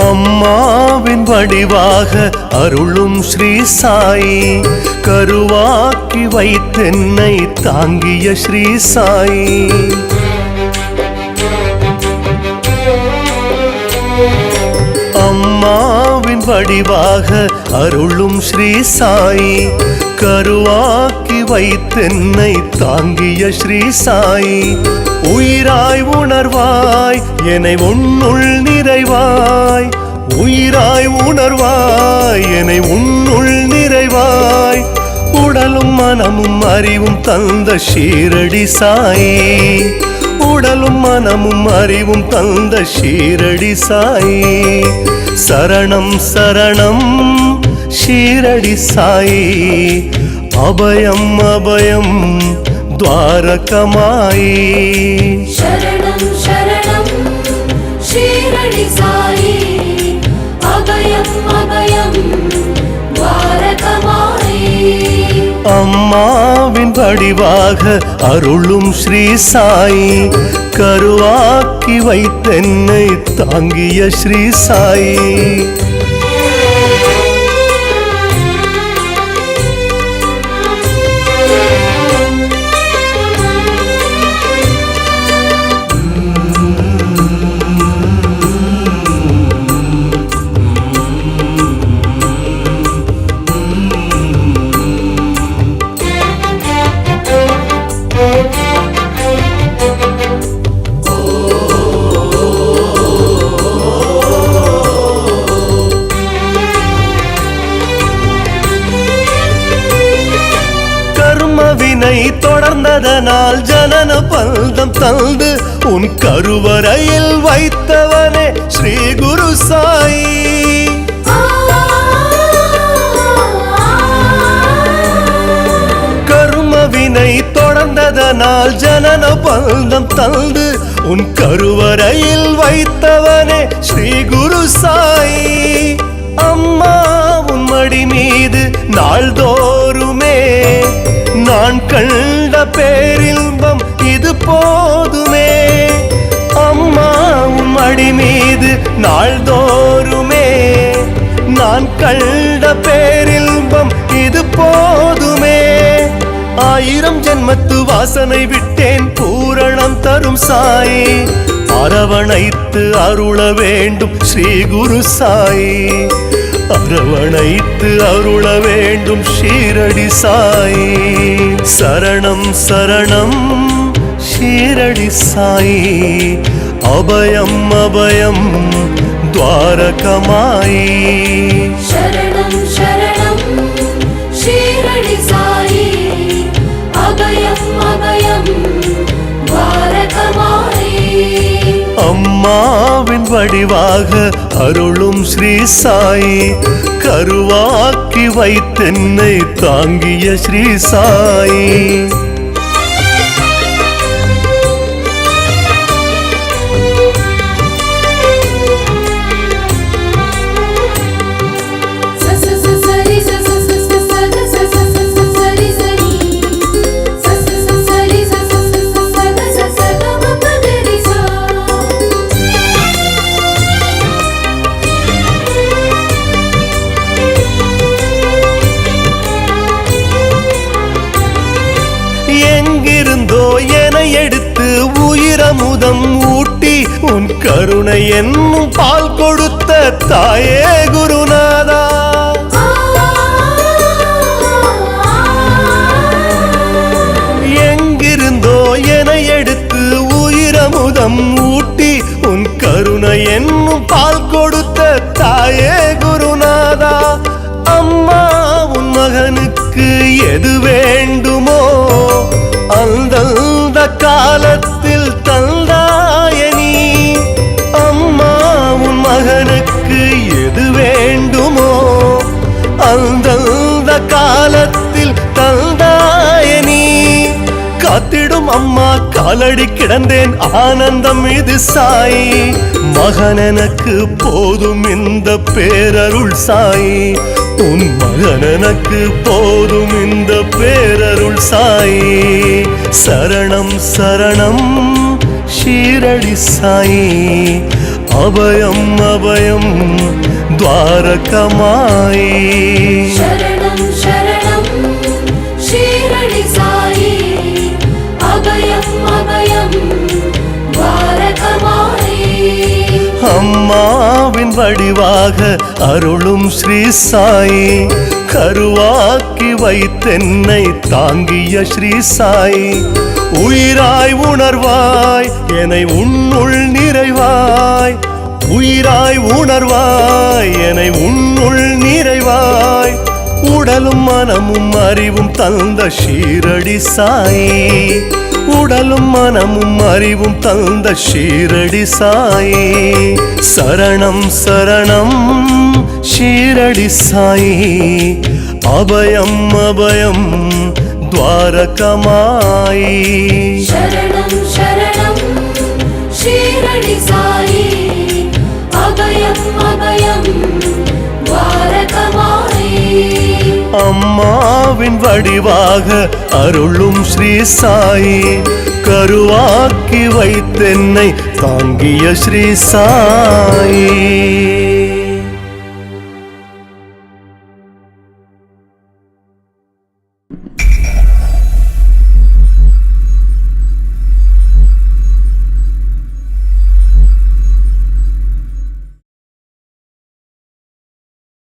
அம்மாவின் வடிவாக அருளும் ஸ்ரீ சாயி, கருவாக்கி வைத்தென்னை தாங்கிய ஸ்ரீ சாயி. அம்மாவின் வடிவாக அருளும் ஸ்ரீ சாயி, கருவாக்கி வைத்தென்னை தாங்கிய ஸ்ரீ சாயி. உயிராய் உணர்வாய் என்னை உன்னுள் நிறைவாய், உயிராய் உணர்வாய் என்னை உன்னுள் நிறைவாய். உடலும் மனமும் அறிவும் தந்த ஷீரடி சாயி, உடலும் மனமும் அறிவும் தந்த ஷீரடி சாயி. சரணம் சரணம் ஷீரடி சாயி, அபயம் அபயம் द्वारकमाई. शरणं शरणं शीरडी साई, अभयं अभयं द्वारकमाई. அம்மாவின் வடிவாக அருளும் ஸ்ரீ சாயி, கருவாக்கி வைத்தென்னை தாங்கிய ஸ்ரீ சாயி. வினை தொடர்ந்ததனால் ஜனன பந்தம் தந்து உன் கருவறையில் வைத்தவனே ஸ்ரீ குரு சாயி. கர்மவினை தொடர்ந்ததனால் ஜனன பந்தம் தந்து உன் கருவறையில் வைத்தவனே ஸ்ரீ குரு சாயி. அம்மா உன் மடி மீது நாள்தோறுமே நான் கண்ட பேரின்பம் இது போதுமே. அம்மா உன் மடி மீது நாள்தோறுமே நான் கண்ட பேரின்பம் இது போதுமே. 1000 ஜென்மத்து வாசனை விட்டேன் பூரணம் தரும் சாயி, அரவணைத்து அருள வேண்டும் ஸ்ரீ குரு சாயி, அரவணைத்து அருள வேண்டும் ஷீரடி சாயி. சரணம் சரணம் ஷீரடி சாயி, அபயம் அபயம் द्वारकमाई. शरणं शरणं शीरडी साई, अभयं अभयं द्वारकमाई. அம்மாவின் வடிவாக அருளும் ஸ்ரீ சாயி, கருவாக்கி வைத்தென்னை தாங்கிய ஸ்ரீ சாயி. எங்கிருந்தோ என எடுத்து உயிரமுதம் ஊட்டி உன் கருணை என்னும் பால் கொடுத்த தாயே குருநாதா. எங்கிருந்தோ என எடுத்து உயிரமுதம் ஊட்டி உன் கருணை என்னும் பால் கொடுத்த தாயே குருநாதா. அம்மா உன் மகனுக்கு எது வேண்டுமோ அந்த காலத்தில் தந்தாயனி. அம்மா உன் மகனுக்கு எது வேண்டுமோ அந்த காலத்தில் தந்தாயனி. காத்திடும் அம்மா காலடி கிடந்தேன் ஆனந்தம் இது சாயி. மகன் எனக்கு போதும் இந்த பேரருள் சாயி, உன் மகன் எனக்கு போதும் இந்த பேரருள் சாயி. சரணம் சரணம் ஷீரடி சாயி, அபயம் அபயம் துவாரகமாயி சரணம் சரணம் ஷீரடி சாயி அபயம் அபயம் துவாரகமாயி அம்மாவின் வடிவாக அருளும் ஸ்ரீ சாயி கருவாக்கி வைத்தென்னை தாங்கிய ஸ்ரீ சாயி உயிராய் உணர்வாய் என்னை உன்னுள் நிறைவாய் உயிராய் உணர்வாய் என்னை உன்னுள் நிறைவாய் உடலும் மனமும் அறிவும் தந்த ஷீரடி சாயி உடலும் மனமும் அறிவும் தந்த ஷீரடி சாயி சரணம் சரணம் ஷீரடி சாயி அபயம் அபயம் துவாரகமாயி சரணம் சரணம் ஷீரடி சாயி அபயம் அபயம் துவாரகமாயி அம்மாவின் வடிவாக அருளும் ஸ்ரீ சாயி கருவாக்கி வைத்தென்னை தாங்கிய ஸ்ரீ சாயி